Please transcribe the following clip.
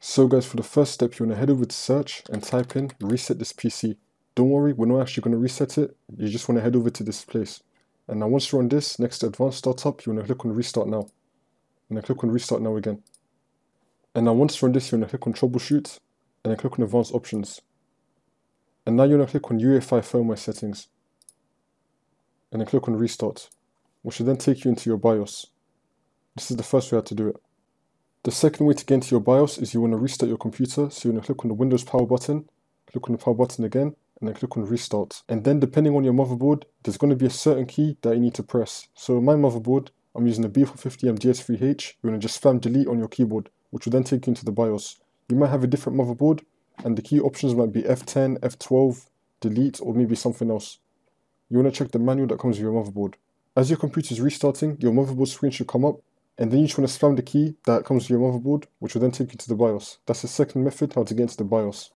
So guys, for the first step, you want to head over to search and type in reset this PC. Don't worry, we're not actually going to reset it. You just want to head over to this place. And now once you're on this, next to advanced startup, you want to click on restart now. And then click on restart now again. And now once you're on this, you want to click on troubleshoot and then click on advanced options. And now you want to click on UEFI firmware settings. And then click on restart, which will then take you into your BIOS. This is the first way how to do it. The second way to get into your BIOS is you want to restart your computer, so you want to click on the Windows power button, click on the power button again, and then click on restart. And then depending on your motherboard, there's going to be a certain key that you need to press. So my motherboard, I'm using the B450M DS3H, you want to just spam delete on your keyboard, which will then take you into the BIOS. You might have a different motherboard, and the key options might be F10, F12, delete, or maybe something else. You want to check the manual that comes with your motherboard. As your computer is restarting, your motherboard screen should come up, and then you just want to spam the key that comes with your motherboard, which will then take you to the BIOS. That's the second method how to get into the BIOS.